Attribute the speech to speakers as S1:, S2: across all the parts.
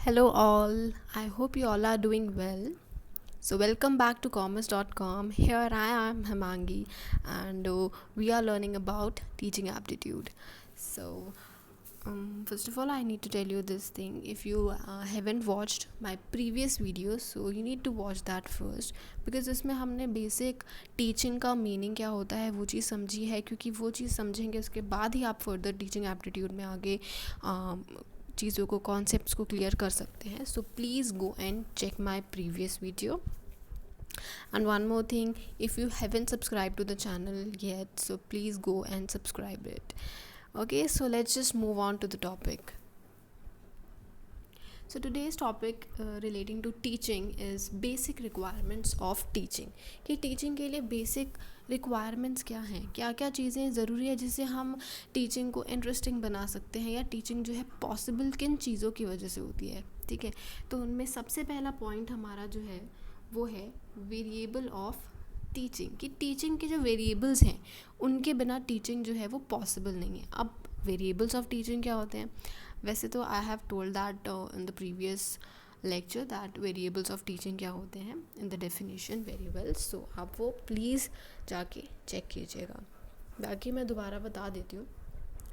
S1: Hello, all. I hope you all are doing well. So, welcome back to commerce.com. Here I am, Hemangi, and we are learning about teaching aptitude. So, first of all, I need to tell you this thing. If you haven't watched my previous videos, so you need to watch that first because इसमें हमने basic teaching का meaning क्या होता है वो चीज़ समझी है, क्योंकि वो चीज़ समझेंगे उसके बाद ही आप फर्दर टीचिंग एप्टीट्यूड में आगे चीज़ों को कॉन्सेप्ट्स को क्लियर कर सकते हैं. So please go and check my previous video. And one more thing, if you haven't subscribed to the channel yet, so please go and subscribe it. Okay, so let's just move on to the topic. So today's topic relating to teaching is basic requirements of teaching. कि teaching के लिए basic requirements क्या हैं, क्या क्या चीज़ें ज़रूरी है जिससे हम टीचिंग को इंटरेस्टिंग बना सकते हैं, या टीचिंग जो है पॉसिबल किन चीज़ों की वजह से होती है. ठीक है, तो उनमें सबसे पहला पॉइंट हमारा जो है वो है वेरिएबल ऑफ टीचिंग. कि टीचिंग के जो वेरिएबल्स हैं उनके बिना टीचिंग जो है वो पॉसिबल नहीं है. अब वेरिएबल्स ऑफ टीचिंग क्या होते हैं? वैसे तो I have told that in the previous lecture that variables of teaching क्या होते हैं in the definition very well. So आप वो प्लीज़ जाके चेक कीजिएगा. बाकी मैं दोबारा बता देती हूँ.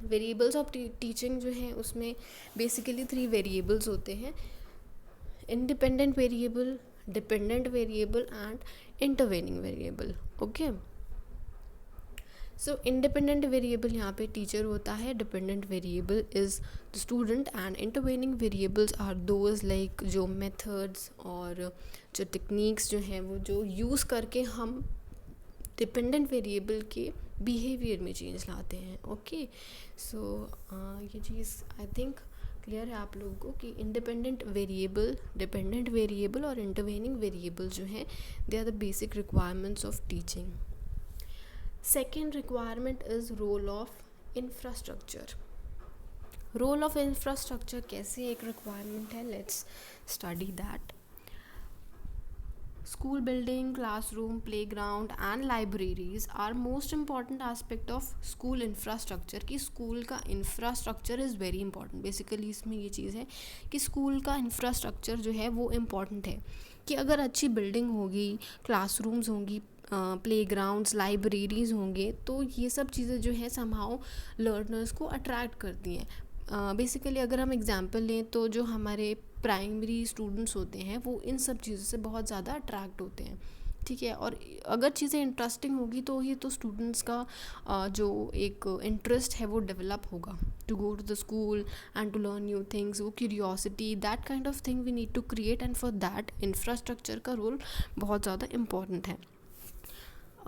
S1: वेरिएबल्स ऑफ टीचिंग जो है उसमें बेसिकली 3 वेरिएबल्स होते हैं: independent variable, dependent variable and intervening variable. Okay, so independent variable यहाँ पे टीचर होता है, dependent variable is the student, and intervening variables are those like जो मेथड्स और जो टेक्निक्स जो हैं वो जो यूज़ करके हम डिपेंडेंट वेरिएबल के बिहेवियर में चेंज लाते हैं. ओके, सो ये चीज़ आई थिंक क्लियर है आप लोगों को कि इंडिपेंडेंट वेरिएबल, डिपेंडेंट वेरिएबल और इंटरवेनिंग वेरिएबल जो हैं they are the basic requirements of teaching. Second requirement is role of infrastructure. Role of infrastructure कैसे एक रिक्वायरमेंट है, let's study that. School building, classroom, playground and libraries are most important aspect of school infrastructure. कि school का infrastructure is very important. Basically इसमें ये चीज़ है कि school का इंफ्रास्ट्रक्चर जो है वो इम्पॉर्टेंट है. कि अगर अच्छी बिल्डिंग होगी, क्लासरूम्स होंगी, प्लेग्राउंड्स, लाइब्रेरीज़ होंगे, तो ये सब चीज़ें जो है समहाउ लर्नर्स को अट्रैक्ट करती हैं. बेसिकली अगर हम एग्जांपल लें तो जो हमारे प्राइमरी स्टूडेंट्स होते हैं वो इन सब चीज़ों से बहुत ज़्यादा अट्रैक्ट होते हैं. ठीक है, और अगर चीज़ें इंटरेस्टिंग होगी तो ही तो स्टूडेंट्स का जो एक इंटरेस्ट है वो डेवलप होगा to go to the school and to learn new things. वो curiosity, that kind of thing we need to create, and for that infrastructure का रोल बहुत ज़्यादा इम्पॉर्टेंट है.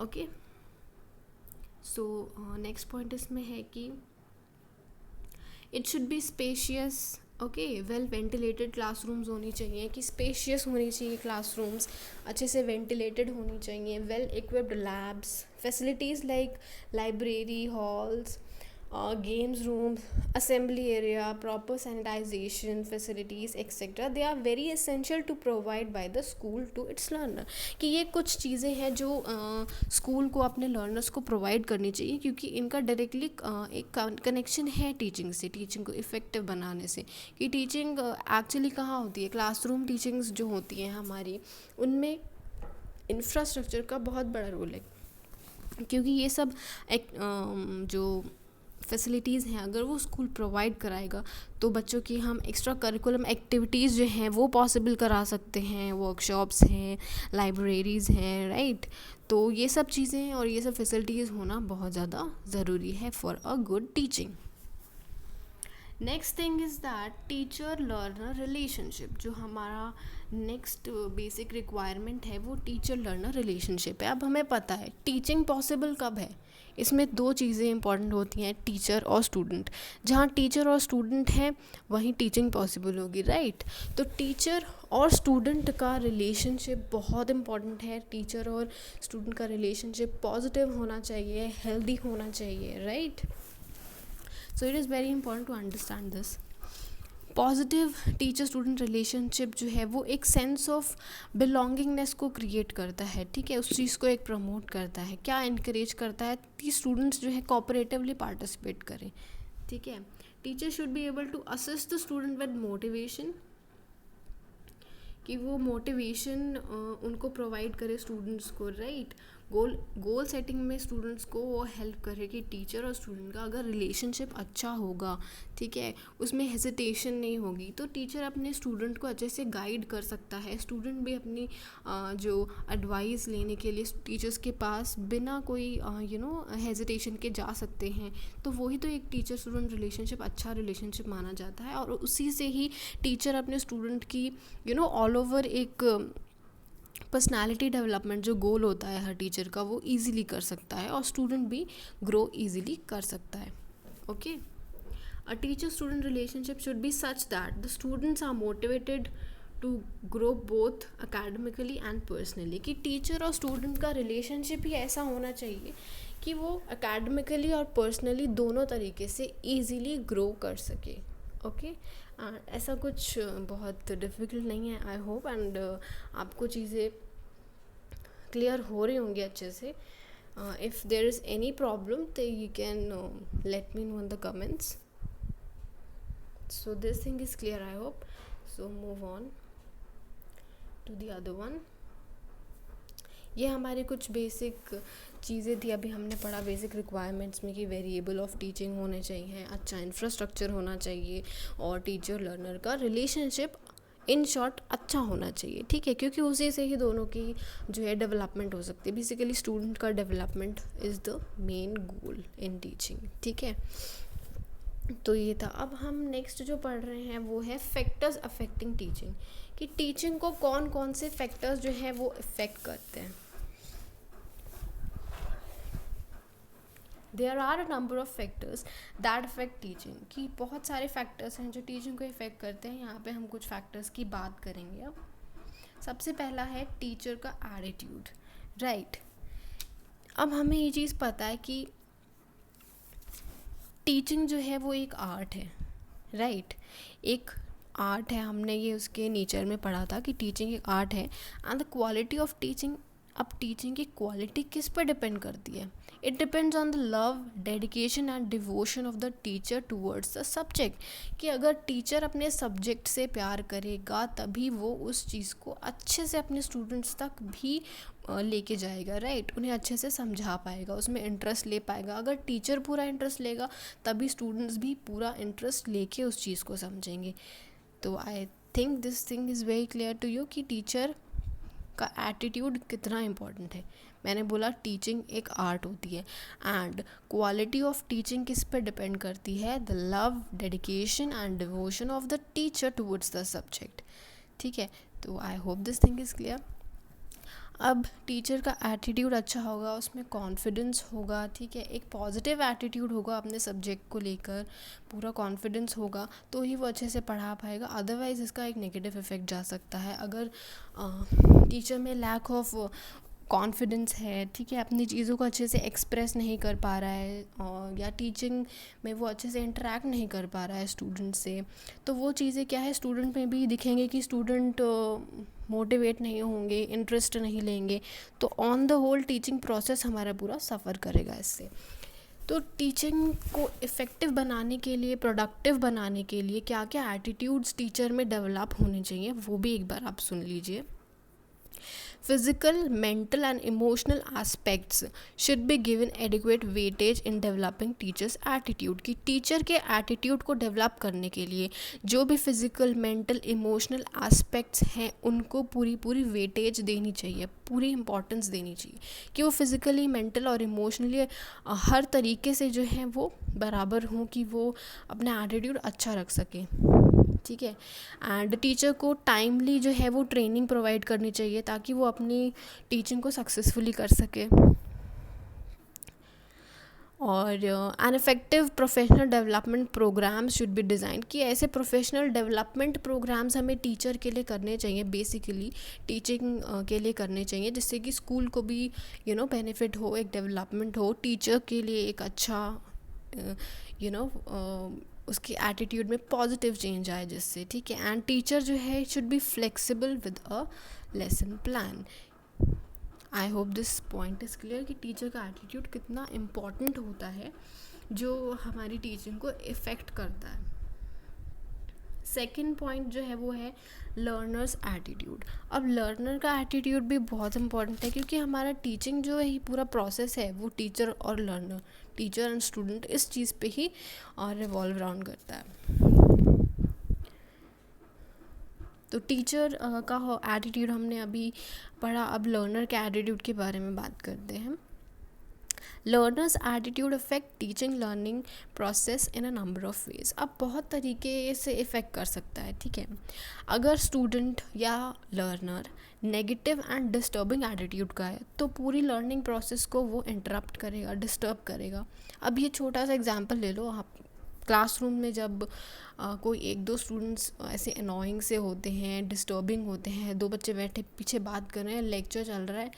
S1: ओके, सो नेक्स्ट पॉइंट इसमें है कि it should be spacious. Okay, well ventilated classrooms होनी चाहिए, कि स्पेशियस होनी चाहिए क्लासरूम्स, अच्छे से वेंटिलेटेड होनी चाहिए, well equipped labs, facilities like library, halls, games room, assembly area, proper sanitisation facilities etcetera. They are very essential to provide by the school to its learner. कि ये कुछ चीज़ें हैं जो स्कूल को अपने लर्नर्स को प्रोवाइड करनी चाहिए, क्योंकि इनका डायरेक्टली एक कनेक्शन है टीचिंग से, टीचिंग को इफ़ेक्टिव बनाने से. कि टीचिंग एक्चुअली कहाँ होती है, क्लासरूम टीचिंग्स जो होती हैं हमारी, उनमें इंफ्रास्ट्रक्चर का बहुत बड़ा रोल है. क्योंकि ये सब एक जो फैसिलिटीज़ हैं अगर वो स्कूल प्रोवाइड कराएगा तो बच्चों की हम एक्स्ट्रा करिकुलम एक्टिविटीज़ जो हैं वो पॉसिबल करा सकते हैं. वर्कशॉप्स हैं, लाइब्रेरीज़ हैं, राइट. तो ये सब चीज़ें और ये सब फैसिलिटीज़ होना बहुत ज़्यादा ज़रूरी है for a good teaching. Next thing is that teacher learner relationship. जो हमारा नेक्स्ट बेसिक रिक्वायरमेंट है वो टीचर लर्नर रिलेशनशिप है. अब हमें पता है टीचिंग पॉसिबल कब है. इसमें 2 चीज़ें इंपॉर्टेंट होती हैं, टीचर और स्टूडेंट. जहाँ टीचर और स्टूडेंट हैं वहीं टीचिंग पॉसिबल होगी, राइट. तो टीचर और स्टूडेंट का रिलेशनशिप बहुत इंपॉर्टेंट है. टीचर और स्टूडेंट का रिलेशनशिप पॉजिटिव होना चाहिए, हेल्दी होना चाहिए, right. So it is very important to understand this. Positive teacher student relationship जो है वो एक सेंस ऑफ बिलोंगिंगनेस को क्रिएट करता है. ठीक है, उस चीज़ को एक प्रमोट करता है. क्या इनकरेज करता है कि स्टूडेंट्स जो है कोऑपरेटिवली पार्टिसिपेट करें. ठीक है, teacher should be able to assist the student with motivation, कि वो मोटिवेशन उनको प्रोवाइड करे स्टूडेंट्स को, राइट। गोल सेटिंग में स्टूडेंट्स को वो हेल्प करे कि टीचर और स्टूडेंट का अगर रिलेशनशिप अच्छा होगा, ठीक है, उसमें हेजिटेशन नहीं होगी, तो टीचर अपने स्टूडेंट को अच्छे से गाइड कर सकता है। स्टूडेंट भी अपनी जो एडवाइस लेने के लिए टीचर्स के पास बिना कोई हेजिटेशन के जा सकते हैं। तो वही तो एक टीचर स्टूडेंट रिलेशनशिप अच्छा रिलेशनशिप माना जाता है, और उसी से ही टीचर अपने स्टूडेंट की ऑल ओवर एक पर्सनालिटी डेवलपमेंट जो गोल होता है हर टीचर का, वो इजीली कर सकता है, और स्टूडेंट भी ग्रो इजीली कर सकता है। Okay, a teacher student relationship should be such that the students are motivated to grow both academically and personally. कि टीचर और स्टूडेंट का रिलेशनशिप ही ऐसा होना चाहिए कि वो अकेडमिकली और पर्सनली दोनों तरीके से ईजीली ग्रो कर सके। ओके, ऐसा कुछ बहुत डिफ़िकल्ट नहीं है, आई होप, एंड आपको चीज़ें क्लियर हो रही होंगी अच्छे से। If there is any problem तो you can let me know in the comments. So this thing is clear, I hope. So move on to the other one. ये हमारी कुछ बेसिक चीज़ें थी, अभी हमने पढ़ा बेसिक रिक्वायरमेंट्स में कि वेरिएबल ऑफ टीचिंग होने चाहिए, अच्छा इंफ्रास्ट्रक्चर होना चाहिए, और टीचर लर्नर का रिलेशनशिप इन शॉर्ट अच्छा होना चाहिए, ठीक है, क्योंकि उसी से ही दोनों की जो है डेवलपमेंट हो सकती है। बेसिकली स्टूडेंट का development is the main goal in teaching, ठीक है। तो ये था। अब हम नेक्स्ट जो पढ़ रहे हैं वो है फैक्टर्स अफेक्टिंग टीचिंग, कि टीचिंग को कौन कौन से फैक्टर्स जो है वो इफ़ेक्ट करते हैं। There are a number of factors that affect teaching, कि बहुत सारे फैक्टर्स हैं जो टीचिंग को इफ़ेक्ट करते हैं। यहाँ पे हम कुछ फैक्टर्स की बात करेंगे। अब सबसे पहला है टीचर का एटीट्यूड, राइट। अब हमें ये चीज़ पता है कि टीचिंग जो है वो एक आर्ट है, राइट, एक आर्ट है। हमने ये उसके नेचर में पढ़ा था कि टीचिंग एक आर्ट है, and the quality of teaching, अब टीचिंग की क्वालिटी किस पर डिपेंड करती है? It depends on the love, dedication and devotion of the teacher towards the subject, कि अगर टीचर अपने सब्जेक्ट से प्यार करेगा तभी वो उस चीज़ को अच्छे से अपने स्टूडेंट्स तक भी लेके जाएगा, राइट, उन्हें अच्छे से समझा पाएगा, उसमें इंटरेस्ट ले पाएगा। अगर टीचर पूरा इंटरेस्ट लेगा तभी स्टूडेंट्स भी पूरा इंटरेस्ट लेके उस चीज़ को समझेंगे। तो I think this thing is very clear to you कि टीचर का एटीट्यूड कितना इम्पोर्टेंट है। मैंने बोला टीचिंग एक आर्ट होती है, एंड क्वालिटी ऑफ टीचिंग किस पर डिपेंड करती है? The love, dedication and devotion of the teacher towards the subject, ठीक है। तो आई hope this thing is clear. अब टीचर का एटीट्यूड अच्छा होगा, उसमें कॉन्फिडेंस होगा, ठीक है, एक पॉजिटिव एटीट्यूड होगा अपने सब्जेक्ट को लेकर, पूरा कॉन्फिडेंस होगा, तो ही वो अच्छे से पढ़ा पाएगा। अदरवाइज़ इसका एक नेगेटिव इफ़ेक्ट जा सकता है। अगर टीचर में लैक ऑफ कॉन्फिडेंस है, ठीक है, अपनी चीज़ों को अच्छे से एक्सप्रेस नहीं कर पा रहा है, और या टीचिंग में वो अच्छे से इंटरेक्ट नहीं कर पा रहा है स्टूडेंट से, तो वो चीज़ें क्या है स्टूडेंट में भी दिखेंगे कि स्टूडेंट मोटिवेट नहीं होंगे, इंटरेस्ट नहीं लेंगे, तो on the whole teaching process हमारा पूरा सफ़र करेगा इससे। तो टीचिंग को इफ़ेक्टिव बनाने के लिए, प्रोडक्टिव बनाने के लिए क्या क्या एटीट्यूड्स टीचर में डेवलप होने चाहिए वो भी एक बार आप सुन लीजिए। Physical, mental and emotional aspects should be given adequate weightage in developing teachers' attitude, कि टीचर के एटीट्यूड को डेवलप करने के लिए जो भी फिज़िकल, मेंटल, इमोशनल एस्पेक्ट्स हैं उनको पूरी वेटेज देनी चाहिए, पूरी इंपॉर्टेंस देनी चाहिए, कि वो फिज़िकली, मेंटल और इमोशनली हर तरीके से जो है वो बराबर हों, कि वो अपना एटीट्यूड अच्छा रख सकें, ठीक है। एंड टीचर को टाइमली जो है वो ट्रेनिंग प्रोवाइड करनी चाहिए ताकि वो अपनी टीचिंग को सक्सेसफुली कर सके। और an effective professional development programmes should be design, कि ऐसे प्रोफेशनल डेवलपमेंट प्रोग्राम्स हमें टीचर के लिए करने चाहिए, बेसिकली टीचिंग के लिए करने चाहिए, जिससे कि स्कूल को भी बेनिफिट हो, एक डेवलपमेंट हो, टीचर के लिए एक अच्छा उसकी एटीट्यूड में पॉजिटिव चेंज आए जिससे, ठीक है। एंड टीचर जो है should be flexible with a lesson plan. I hope this point is clear कि टीचर का एटीट्यूड कितना इम्पॉर्टेंट होता है जो हमारी टीचिंग को इफ़ेक्ट करता है, सेकंड पॉइंट जो है वो है लर्नर्स एटीट्यूड। अब लर्नर का एटीट्यूड भी बहुत इंपॉर्टेंट है, क्योंकि हमारा टीचिंग जो है पूरा प्रोसेस है वो टीचर और लर्नर, टीचर एंड स्टूडेंट, इस चीज़ पे ही रिवॉल्व राउंड करता है। तो टीचर का एटीट्यूड हमने अभी पढ़ा, अब लर्नर के एटीट्यूड के बारे में बात करते हैं। Learners attitude affect teaching learning process in a number of ways. अब बहुत तरीके से इफ़ेक्ट कर सकता है, ठीक है। अगर स्टूडेंट या learner negative and disturbing attitude का है तो पूरी लर्निंग प्रोसेस को वो इंटरप्ट करेगा, डिस्टर्ब करेगा। अब ये छोटा सा एग्जांपल ले लो आप, क्लासरूम में जब कोई एक दो स्टूडेंट्स ऐसे अनोइंग से होते हैं, डिस्टर्बिंग होते हैं, दो बच्चे बैठे पीछे बात कर रहे हैं, लेक्चर चल रहा है,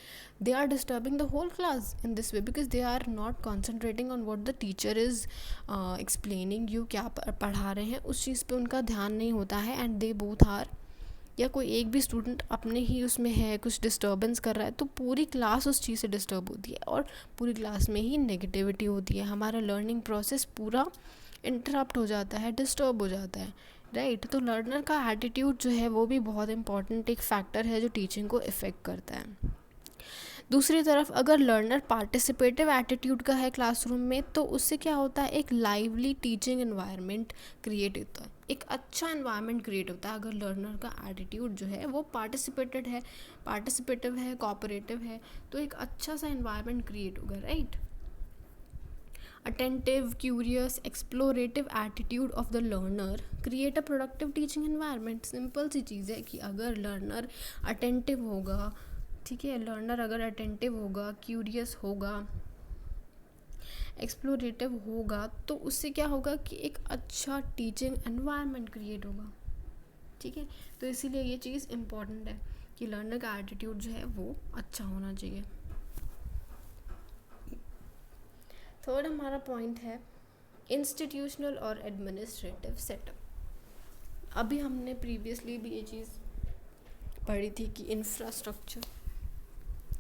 S1: they are disturbing the whole class in this way, because they are not concentrating on what the teacher is explaining you, क्या पढ़ा रहे हैं उस चीज़ पे उनका ध्यान नहीं होता है, एंड दे बोथ आर, या कोई एक भी स्टूडेंट अपने ही उसमें है, कुछ डिस्टर्बेंस कर रहा है, तो पूरी क्लास उस चीज़ से डिस्टर्ब होती है और पूरी क्लास में ही नेगेटिविटी होती है, हमारा लर्निंग प्रोसेस पूरा इंटरप्ट हो जाता है, डिस्टर्ब हो जाता है, राइट। तो लर्नर का एटीट्यूड जो है वो भी बहुत इंपॉर्टेंट एक फैक्टर है जो टीचिंग को इफ़ेक्ट करता है। दूसरी तरफ अगर लर्नर पार्टिसिपेटिव एटीट्यूड का है क्लासरूम में, तो उससे क्या होता है, एक लाइवली टीचिंग एनवायरनमेंट क्रिएट होता है, एक अच्छा एनवायरनमेंट क्रिएट होता है अगर लर्नर का एटीट्यूड जो है वो पार्टिसिपेटिव है, कोऑपरेटिव है, तो एक अच्छा सा एनवायरनमेंट क्रिएट होगा, right. Attentive, curious, explorative attitude of the learner create a productive teaching environment। Simple सी चीज़ है कि अगर लर्नर अटेंटिव होगा, ठीक है, लर्नर अगर अटेंटिव होगा, क्यूरियस होगा, एक्सप्लोरेटिव होगा, तो उससे क्या होगा कि एक अच्छा टीचिंग एनवायरनमेंट क्रिएट होगा, ठीक है। तो इसीलिए ये चीज़ इम्पॉर्टेंट है कि लर्नर का एटीट्यूड जो है वो अच्छा होना चाहिए। थर्ड हमारा पॉइंट है इंस्टीट्यूशनल और एडमिनिस्ट्रेटिव सेटअप। अभी हमने प्रीवियसली भी ये चीज़ पढ़ी थी कि इंफ्रास्ट्रक्चर,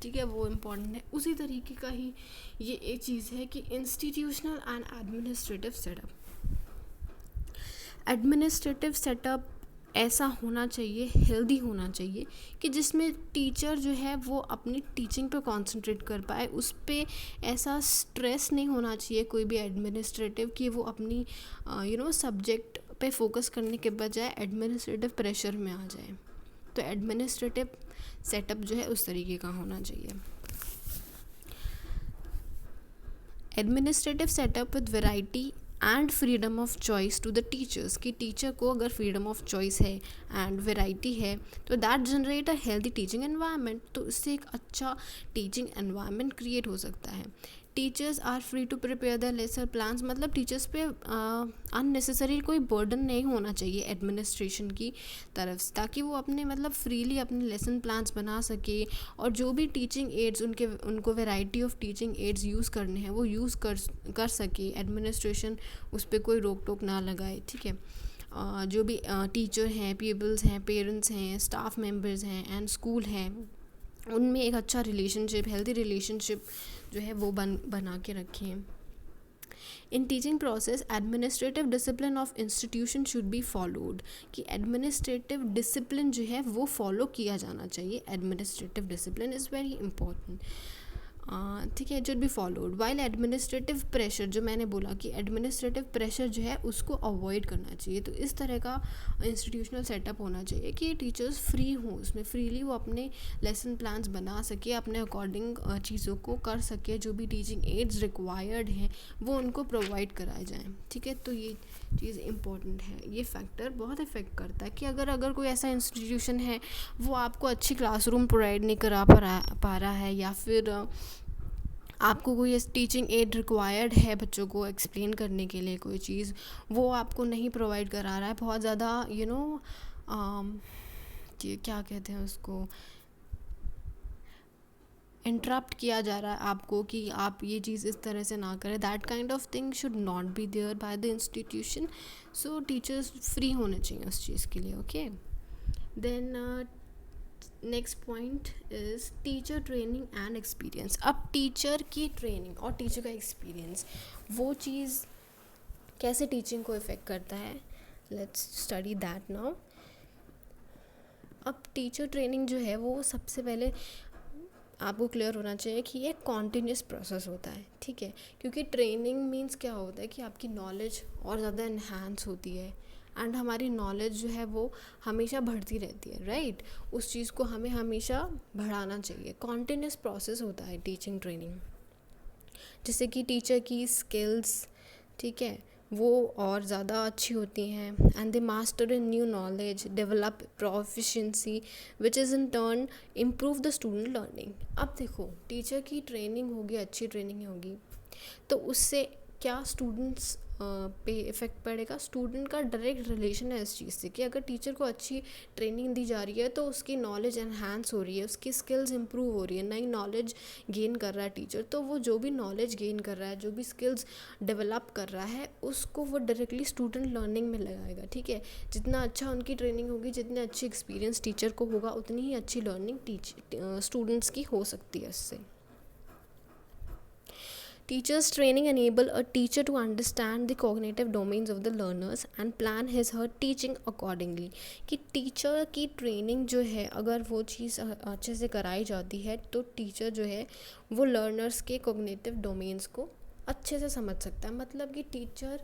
S1: ठीक है, वो इम्पॉर्टेंट है, उसी तरीके का ही ये एक चीज़ है कि institutional and administrative setup. Administrative setup ऐसा होना चाहिए, हेल्दी होना चाहिए, कि जिसमें टीचर जो है वो अपनी टीचिंग पर कंसंट्रेट कर पाए, उस पर ऐसा स्ट्रेस नहीं होना चाहिए कोई भी एडमिनिस्ट्रेटिव कि वो अपनी सब्जेक्ट पे फोकस करने के बजाय एडमिनिस्ट्रेटिव प्रेशर में आ जाए। तो एडमिनिस्ट्रेटिव सेटअप जो है उस तरीके का होना चाहिए। Administrative setup with variety and freedom of choice to the teachers, कि टीचर को अगर फ्रीडम ऑफ चॉइस है एंड वैरायटी है तो that generate a healthy teaching environment. तो इससे एक अच्छा टीचिंग एनवायरनमेंट क्रिएट हो सकता है। Teachers are free to prepare the lesson plans, मतलब टीचर्स पे अननेसेसरी कोई बर्डन नहीं होना चाहिए एडमिनिस्ट्रेशन की तरफ से, ताकि वो अपने मतलब फ्रीली अपने लेसन प्लान्स बना सके, और जो भी टीचिंग एड्स उनको variety of teaching ads use करने हैं वो यूज़ कर सके, एडमिनिस्ट्रेशन उस पर कोई रोक टोक ना लगाए, ठीक है। जो भी टीचर हैं, पीपल्स हैं, पेरेंट्स हैं, स्टाफ मेम्बर्स हैं एंड स्कूल हैं, उनमें एक अच्छा रिलेशनशिप, हेल्दी रिलेशनशिप जो है वो बना के रखें। In teaching process administrative discipline of institution should be followed, कि एडमिनिस्ट्रेटिव डिसिप्लिन जो है वो फॉलो किया जाना चाहिए। Administrative discipline is very important, ठीक है, should be followed. While administrative pressure, जो मैंने बोला कि एडमिनिस्ट्रेटिव प्रेशर जो है उसको अवॉइड करना चाहिए। तो इस तरह का इंस्टीट्यूशनल सेटअप होना चाहिए कि टीचर्स फ्री हों, उसमें फ्रीली वो अपने लेसन प्लान्स बना सके, अपने अकॉर्डिंग चीज़ों को कर सके, जो भी टीचिंग एड्स रिक्वायर्ड हैं वो उनको प्रोवाइड कराए जाएँ, ठीक है। तो ये चीज़ इम्पॉर्टेंट है, ये फैक्टर बहुत इफेक्ट करता है कि अगर कोई ऐसा इंस्टीट्यूशन है वो आपको अच्छी क्लासरूम प्रोवाइड नहीं पा रहा है, या फिर आपको कोई टीचिंग एड रिक्वायर्ड है बच्चों को एक्सप्लेन करने के लिए कोई चीज़, वो आपको नहीं प्रोवाइड करा रहा है, बहुत ज़्यादा क्या कहते हैं उसको, इंटरप्ट किया जा रहा है आपको कि आप ये चीज़ इस तरह से ना करें, that kind of thing should not be there by the institution. So teachers free होने चाहिए उस चीज़ के लिए, okay. Then next point is teacher training and experience. अब टीचर की ट्रेनिंग और टीचर का एक्सपीरियंस, वो चीज़ कैसे टीचिंग को इफ़ेक्ट करता है। Let's study that now. अब टीचर ट्रेनिंग जो है वो सबसे पहले आपको क्लियर होना चाहिए कि ये कॉन्टीन्यूस प्रोसेस होता है, ठीक है। क्योंकि ट्रेनिंग मीन्स क्या होता है कि आपकी नॉलेज और ज़्यादा इन्हांस होती है एंड हमारी नॉलेज जो है वो हमेशा बढ़ती रहती है, राइट। उस चीज़ को हमें हमेशा बढ़ाना चाहिए। कॉन्टीन्यूस प्रोसेस होता है टीचिंग ट्रेनिंग, जिससे कि टीचर की स्किल्स, ठीक है, वो और ज़्यादा अच्छी होती हैं and they master in new knowledge, develop proficiency which is in turn improve the student learning. अब देखो, टीचर की ट्रेनिंग होगी, अच्छी ट्रेनिंग होगी, तो उससे क्या स्टूडेंट्स पे इफ़ेक्ट पड़ेगा। स्टूडेंट का डायरेक्ट रिलेशन है इस चीज़ से कि अगर टीचर को अच्छी ट्रेनिंग दी जा रही है तो उसकी नॉलेज एनहांस हो रही है, उसकी स्किल्स इंप्रूव हो रही है, नई नॉलेज गेन कर रहा है टीचर। तो वो जो भी नॉलेज गेन कर रहा है, जो भी स्किल्स डेवलप कर रहा है, उसको वो डायरेक्टली स्टूडेंट लर्निंग में लगाएगा, ठीक है। जितना अच्छा उनकी ट्रेनिंग होगी, जितने अच्छी एक्सपीरियंस टीचर को होगा, उतनी ही अच्छी लर्निंग स्टूडेंट्स की हो सकती है इससे। Teachers training enable a teacher to understand the cognitive domains of the learners and plan his/her teaching accordingly। कि टीचर की ट्रेनिंग जो है अगर वो चीज़ अच्छे से कराई जाती है तो टीचर जो है वो लर्नर्स के कॉग्निटिव डोमेन्स को अच्छे से समझ सकता है। मतलब कि टीचर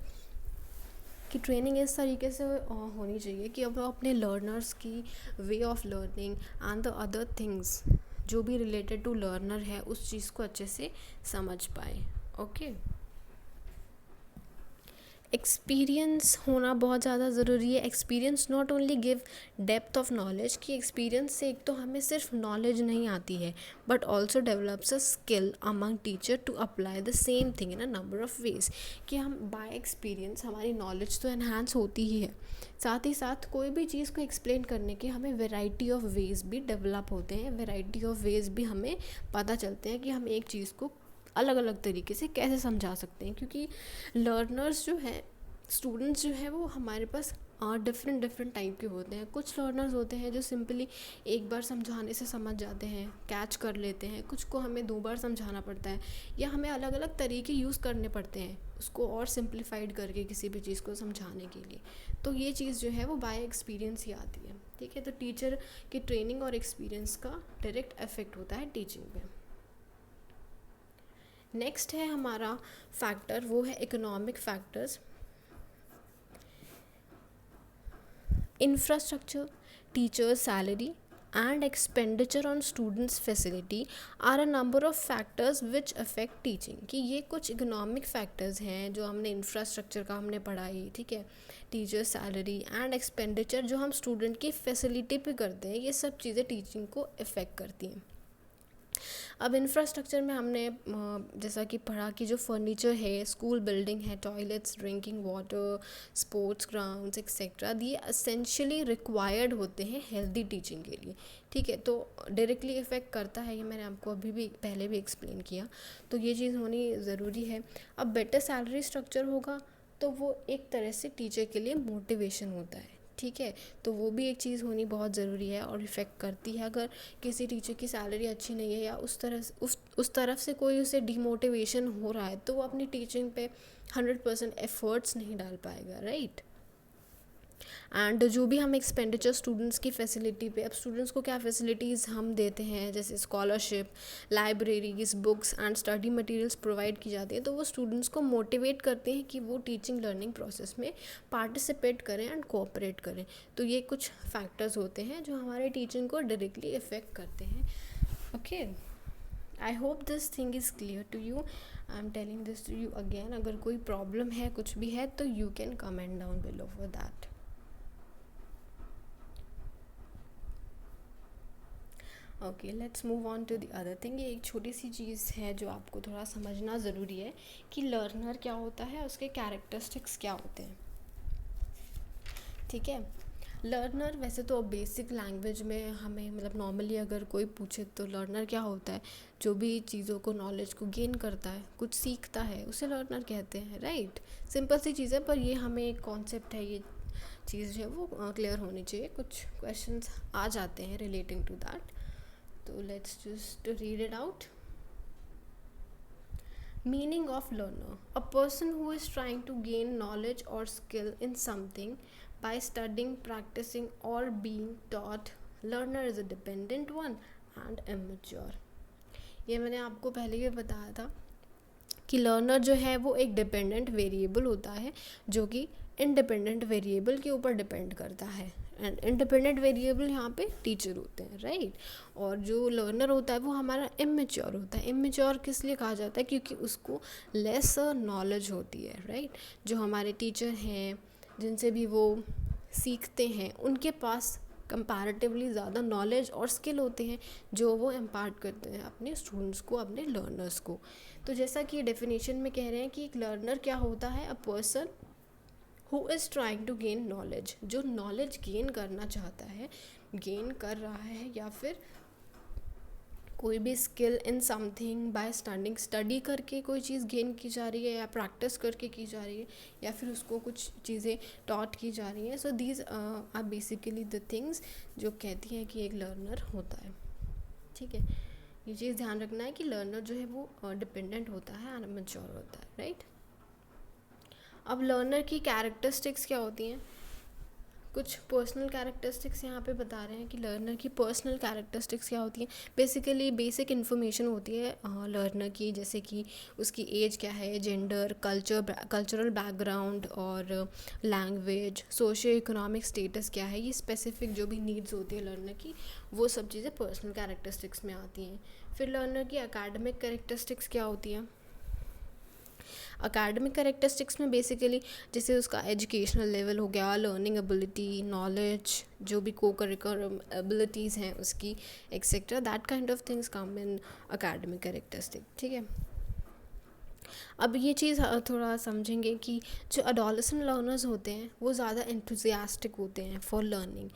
S1: की ट्रेनिंग इस तरीके से होनी चाहिए कि अब वो अपने लर्नर्स की way of learning and the other things जो भी रिलेटेड टू लर्नर है उस चीज़ को अच्छे से समझ पाए। ओके, एक्सपीरियंस होना बहुत ज़्यादा ज़रूरी है। Experience not only give depth of knowledge, कि एक्सपीरियंस से एक तो हमें सिर्फ नॉलेज नहीं आती है but also develops a skill among teacher to apply the same thing in a number of ways. कि हम बाय एक्सपीरियंस हमारी नॉलेज तो एनहांस होती ही है, साथ ही साथ कोई भी चीज़ को एक्सप्लेन करने के हमें वेराइटी ऑफ वेज भी डेवलप होते हैं, वेराइटी ऑफ वेज भी हमें पता चलते हैं कि हम एक चीज़ को अलग अलग तरीके से कैसे समझा सकते हैं। क्योंकि लर्नर्स जो हैं, स्टूडेंट्स जो हैं, वो हमारे पास डिफरेंट टाइप के होते हैं। कुछ लर्नर्स होते हैं जो सिंपली एक बार समझाने से समझ जाते हैं, कैच कर लेते हैं। कुछ को हमें 2 बार समझाना पड़ता है या हमें अलग अलग तरीके यूज़ करने पड़ते हैं उसको और सिंप्लीफाइड करके किसी भी चीज़ को समझाने के लिए। तो ये चीज़ जो है वो बाय एक्सपीरियंस ही आती है, ठीक है। तो टीचर की ट्रेनिंग और एक्सपीरियंस का डायरेक्ट इफेक्ट होता है टीचिंग पे। नेक्स्ट है हमारा फैक्टर, वो है economic factors. Infrastructure, teachers' salary, and expenditure on students' facility are a number of factors which affect teaching। कि ये कुछ इकोनॉमिक फैक्टर्स हैं जो हमने इंफ्रास्ट्रक्चर का हमने पढ़ाई, ठीक है। टीचर सैलरी एंड एक्सपेंडिचर जो हम स्टूडेंट की फैसिलिटी पे करते हैं, ये सब चीज़ें टीचिंग को इफ़ेक्ट करती हैं। अब इंफ्रास्ट्रक्चर में हमने जैसा कि पढ़ा कि जो फर्नीचर है, स्कूल बिल्डिंग है, toilets, drinking water, sports grounds etcetera, ये असेंशियली रिक्वायर्ड होते हैं हेल्दी टीचिंग के लिए, ठीक है। तो डायरेक्टली इफ़ेक्ट करता है, ये मैंने आपको अभी भी पहले भी एक्सप्लेन किया, तो ये चीज़ होनी ज़रूरी है। अब बेटर सैलरी स्ट्रक्चर होगा तो वो एक तरह से टीचर के लिए मोटिवेशन होता है, ठीक है। तो वो भी एक चीज़ होनी बहुत ज़रूरी है और इफ़ेक्ट करती है। अगर किसी टीचर की सैलरी अच्छी नहीं है या उस तरफ से कोई उसे डिमोटिवेशन हो रहा है तो वो अपनी टीचिंग पे 100% एफर्ट्स नहीं डाल पाएगा, राइट। एंड जो भी हम एक्सपेंडिचर स्टूडेंट्स की फैसिलिटी पे, अब स्टूडेंट्स को क्या फैसिलिटीज़ हम देते हैं, जैसे scholarship, libraries, books and study materials provide की जाती है, तो वो स्टूडेंट्स को मोटिवेट करते हैं कि वो टीचिंग लर्निंग प्रोसेस में पार्टिसिपेट करें एंड कोऑपरेट करें। तो ये कुछ फैक्टर्स होते हैं जो हमारे टीचिंग को डायरेक्टली इफ़ेक्ट करते हैं। Okay, I hope this thing is clear to you. I am telling this to you again. अगर कोई प्रॉब्लम है, कुछ भी है, तो you can comment down below for that. Okay, let's move on to the other thing. ये एक छोटी सी चीज़ है जो आपको थोड़ा समझना ज़रूरी है कि लर्नर क्या होता है, उसके कैरेक्टरिस्टिक्स क्या होते हैं, ठीक है। लर्नर वैसे तो बेसिक लैंग्वेज में हमें मतलब नॉर्मली अगर कोई पूछे तो लर्नर क्या होता है, जो भी चीज़ों को, नॉलेज को गेन करता है, कुछ सीखता है, उसे लर्नर कहते हैं, राइट। सिंपल सी चीज़ है, पर ये हमें एक कॉन्सेप्ट है, ये चीज़ जो है वो क्लियर होनी चाहिए। कुछ क्वेश्चंस आ जाते हैं रिलेटिंग टू दैट, तो let's just read it out. Meaning of learner: a person who is trying to gain knowledge or skill in something by studying, practicing, or being taught. Learner is a dependent one and immature. ये मैंने आपको पहले ही बताया था कि learner जो है वो एक डिपेंडेंट वेरिएबल होता है जो कि इंडिपेंडेंट वेरिएबल के ऊपर डिपेंड करता है, एंड इंडिपेंडेंट वेरिएबल यहाँ पे टीचर होते हैं, राइट। और जो लर्नर होता है वो हमारा इमेच्योर होता है। इमेच्योर किस लिए कहा जाता है? क्योंकि उसको लेस नॉलेज होती है, राइट। जो हमारे टीचर हैं जिनसे भी वो सीखते हैं उनके पास कंपैरेटिवली ज़्यादा नॉलेज और स्किल होते हैं जो वो इम्पार्ट करते हैं अपने स्टूडेंट्स को, अपने लर्नर्स को। तो जैसा कि डेफिनेशन में कह रहे हैं कि एक लर्नर क्या होता है? A person who is trying to gain knowledge, जो नॉलेज गेन करना चाहता है, गेन कर रहा है, या फिर कोई भी skill in something bye study करके कोई चीज़ गेन की जा रही है, या प्रैक्टिस करके की जा रही है, या फिर उसको कुछ चीज़ें टॉट की जा रही हैं। So these are basically the things जो कहती हैं कि एक लर्नर होता है, ठीक है। ये चीज़ ध्यान रखना है कि लर्नर जो है वो डिपेंडेंट होता है एंड मैच्योर होता है, राइट। अब लर्नर की कैरेक्टरिस्टिक्स क्या होती हैं? कुछ पर्सनल कैरेक्टरिस्टिक्स यहाँ पे बता रहे हैं कि लर्नर की पर्सनल कैरेक्टरिस्टिक्स क्या होती हैं। बेसिकली बेसिक इन्फॉर्मेशन होती है लर्नर की, जैसे कि उसकी एज क्या है, जेंडर, कल्चरल बैकग्राउंड और लैंग्वेज, सोशियो इकोनॉमिक स्टेटस क्या है, ये स्पेसिफिक जो भी नीड्स होती है लर्नर की, वो सब चीज़ें पर्सनल कैरेक्टरिस्टिक्स में आती हैं। फिर लर्नर की एकेडमिक कैरेक्टरिस्टिक्स क्या होती हैं? अकेडमिक कैरेक्टरिस्टिक्स में बेसिकली जैसे उसका एजुकेशनल लेवल हो गया, लर्निंग एबिलिटी, नॉलेज, जो भी को करिकुलम एबिलिटीज़ हैं उसकी, etcetera, that kind of things come in academic characteristic, ठीक है। अब ये चीज़ थोड़ा समझेंगे कि जो अडोलेसेंट लर्नर्स होते हैं वो ज़्यादा एंथुजियास्टिक होते हैं फॉर लर्निंग,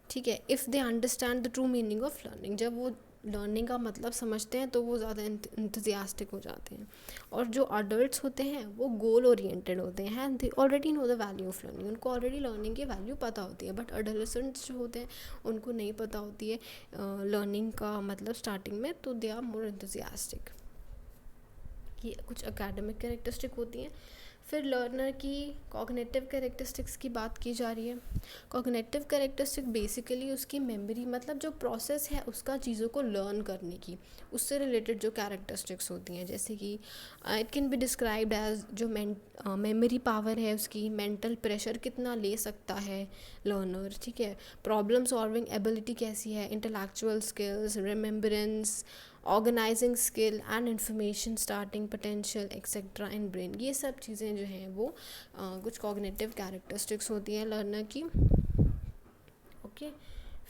S1: ठीक है। If they understand the true meaning of learning, जब वो लर्निंग का मतलब समझते हैं तो वो ज़्यादा इंथुजियास्टिक हो जाते हैं। और जो अडल्ट्स होते हैं वो गोल ओरिएंटेड होते हैं, and they already know the value of learning, उनको ऑलरेडी लर्निंग की वैल्यू पता होती है। बट अडोलेसेंट्स जो होते हैं उनको नहीं पता होती है लर्निंग का मतलब स्टार्टिंग में, तो दे आर मोर इंथुजियास्टिक। ये कुछ एकेडमिक कैरेक्टरिस्टिक होती हैं। फिर लर्नर की कॉग्निटिव कैरेक्टरिस्टिक्स की बात की जा रही है। कॉग्निटिव कैरेक्टरिस्टिक बेसिकली उसकी मेमोरी, मतलब जो प्रोसेस है उसका चीज़ों को लर्न करने की, उससे रिलेटेड जो कैरेक्टरिस्टिक्स होती हैं, जैसे कि it can be described as जो मेमोरी पावर है उसकी, मेंटल प्रेशर कितना ले सकता है लर्नर, ठीक है, प्रॉब्लम सॉल्विंग एबिलिटी कैसी है, intellectual skills, remembrance, organising skill and information starting potential etcetera in brain, ये सब चीज़ें जो हैं वो कुछ कॉग्निटिव कैरेक्टरिस्टिक्स होती हैं लर्नर की, ओके।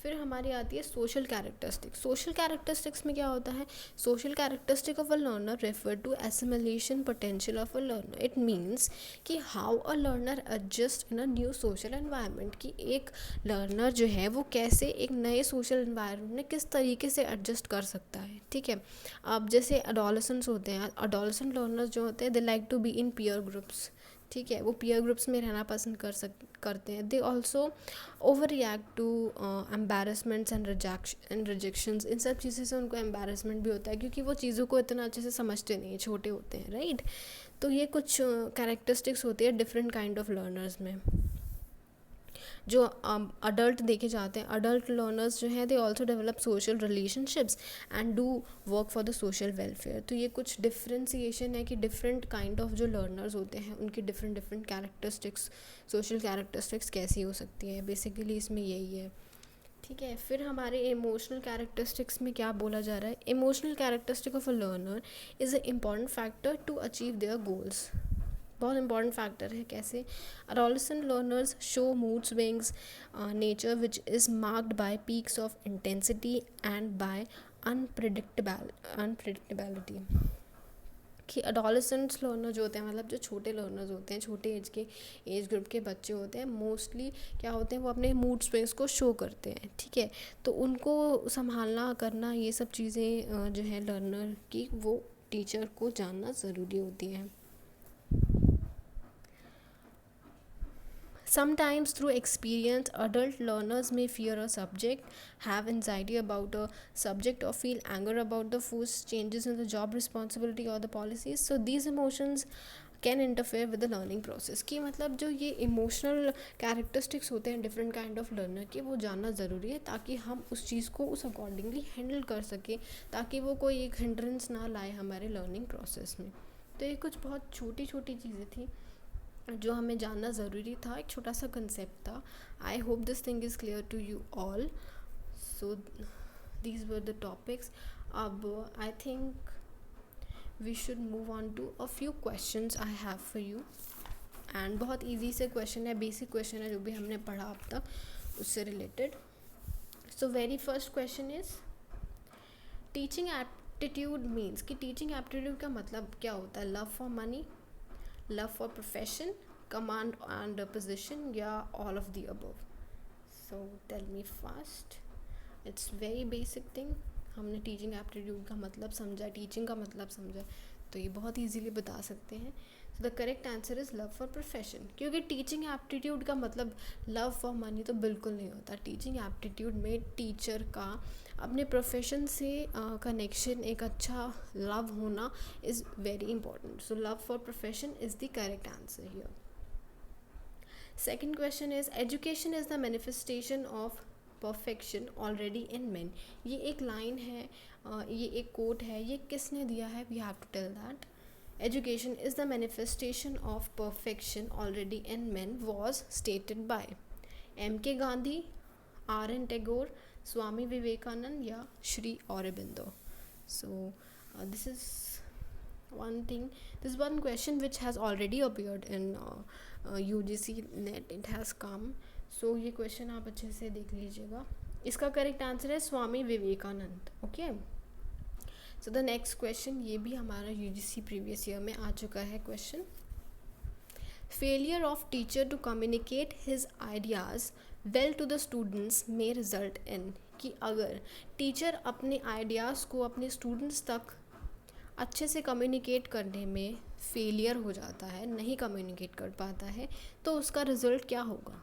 S1: फिर हमारी आती है सोशल कैरेक्टरिस्टिक्स। सोशल कैरेक्टरिस्टिक्स में क्या होता है? Social characteristic of a learner refer to assimilation potential of a learner. It means कि how a learner adjust in a new social environment, कि एक लर्नर जो है वो कैसे एक नए सोशल एनवायरनमेंट में किस तरीके से एडजस्ट कर सकता है, ठीक है। अब जैसे अडोलेसेंट्स होते हैं, अडोलेसेंट लर्नर्स जो होते हैं they like to be in peer groups, ठीक है, वो पीयर ग्रुप्स में रहना पसंद करते हैं। They also overreact to embarrassments and rejections, इन सब चीज़ों से उनको एम्बेरसमेंट भी होता है क्योंकि वो चीज़ों को इतना अच्छे से समझते नहीं हैं, छोटे होते हैं, राइट। तो ये कुछ कैरेक्टरिस्टिक्स होती है डिफरेंट काइंड ऑफ लर्नर्स में जो अडल्ट देखे जाते हैं। अडल्ट लर्नर्स जो हैं they also develop social relationships and do work for the social welfare. तो ये कुछ डिफ्रेंसिएशन है कि डिफरेंट काइंड ऑफ जो लर्नर्स होते हैं उनकी डिफरेंट कैरेक्टरिस्टिक्स, सोशल कैरेक्टरिस्टिक्स कैसी हो सकती है, बेसिकली इसमें यही है, ठीक है। फिर हमारे इमोशनल कैरेक्टरिस्टिक्स में क्या बोला जा रहा है? Emotional characteristic of a learner is a important factor to achieve their goals. बहुत इंपॉर्टेंट फैक्टर है। कैसे? adolescent learners show mood swings, nature which is marked by peaks of intensity and by unpredictability। कि adolescents learner जो होते हैं, मतलब जो छोटे लर्नर्स होते हैं, छोटे एज ग्रुप के बच्चे होते हैं, मोस्टली क्या होते हैं वो अपने मूड स्विंग्स को शो करते हैं, ठीक है। तो उनको संभालना करना ये सब चीज़ें जो है लर्नर की, वो टीचर को जानना ज़रूरी होती है। Sometimes through experience, adult learners may fear a subject, have anxiety about a subject, or feel anger about the forced changes in the job responsibility or the policies. So these emotions can interfere with the learning process, कि मतलब जो ये emotional characteristics होते हैं different kind of learner के, वो जानना ज़रूरी है ताकि हम उस चीज़ को उस अकॉर्डिंगली हैंडल कर सकें, ताकि वो कोई एक हिंड्रेंस ना लाए हमारे लर्निंग प्रोसेस में। तो ये कुछ बहुत छोटी छोटी चीज़ें थी जो हमें जानना ज़रूरी था, एक छोटा सा कंसेप्ट था। I hope this thing is clear to you all. So these were the topics. अब I think we should move on to a few questions I have for you. And बहुत इजी से question है, basic question है जो भी हमने पढ़ा अब तक उससे related. So very first question is teaching aptitude means, कि टीचिंग एप्टीट्यूड का मतलब क्या होता है? Love for money, love for profession, command and position, या all of the above? So tell me fast. It's very basic thing. हमने teaching aptitude का मतलब समझा, टीचिंग का मतलब समझा, तो ये बहुत इजीली बता सकते हैं। So the correct answer is love for profession, क्योंकि टीचिंग एप्टीट्यूड का मतलब लव फॉर मनी तो बिल्कुल नहीं होता। टीचिंग एप्टीट्यूड में टीचर का अपने प्रोफेशन से कनेक्शन, एक अच्छा लव होना is very important. So love for profession is the correct answer here. Second question is education is the manifestation of perfection already in man. ये एक लाइन है, ये एक कोट है, ये किसने दिया है? We have to tell that. Education is the manifestation of perfection already in man was stated by M.K. Gandhi, R.N. Tagore, Swami Vivekanand, या Shri Aurobindo? So this is one thing, this one question which has already appeared in UGC net, it has come. So ये question आप अच्छे से देख लीजिएगा। इसका correct answer है Swami Vivekanand. Okay, so the next question, ये भी हमारा UGC प्रीवियस ईयर में आ चुका है question. Failure of teacher to communicate his ideas well to the students may result in, कि अगर टीचर अपने आइडियाज़ को अपने स्टूडेंट्स तक अच्छे से कम्युनिकेट करने में फेलियर हो जाता है, नहीं कम्युनिकेट कर पाता है, तो उसका रिजल्ट क्या होगा?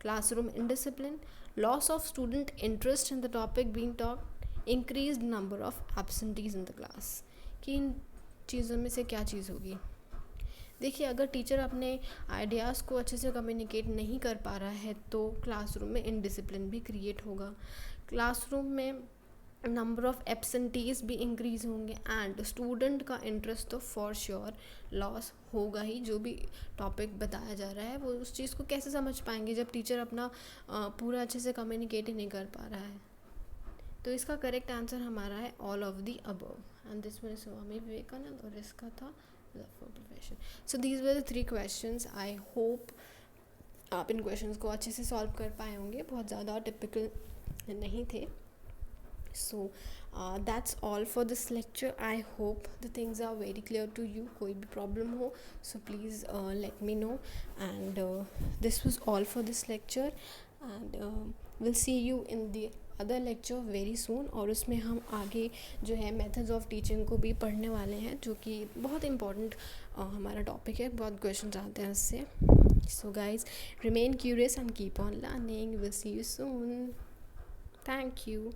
S1: Classroom indiscipline, loss of student interest in the topic being taught, increased number of absentees in the class, कि इन चीज़ों में से क्या चीज़ होगी? देखिए, अगर टीचर अपने आइडियाज़ को अच्छे से कम्युनिकेट नहीं कर पा रहा है तो क्लासरूम में इनडिसिप्लिन भी क्रिएट होगा, क्लासरूम में नंबर ऑफ़ एब्सेंटीज़ भी इंक्रीज़ होंगे, एंड स्टूडेंट का इंटरेस्ट तो फॉर श्योर लॉस होगा ही। जो भी टॉपिक बताया जा रहा है वो उस चीज़ को कैसे समझ पाएंगे जब टीचर अपना पूरा अच्छे से कम्युनिकेट ही नहीं कर पा रहा है? तो इसका करेक्ट आंसर हमारा है all of the above, and this one Swami Vivekanand, और इसका था love for profession. So these were the 3 questions. I hope आप इन क्वेश्चंस को अच्छे से सॉल्व कर पाए होंगे, बहुत ज़्यादा टिपिकल नहीं थे। So that's all for this lecture. I hope the things are very clear to you. कोई भी problem हो so please let me know, and this was all for this lecture, and we'll see you in the other lecture very soon। और उसमें हम आगे जो है methods of teaching को भी पढ़ने वाले हैं, जो कि बहुत important हमारा topic है, बहुत questions आते हैं उससे। So guys, remain curious and keep on learning. We'll see you soon. Thank you.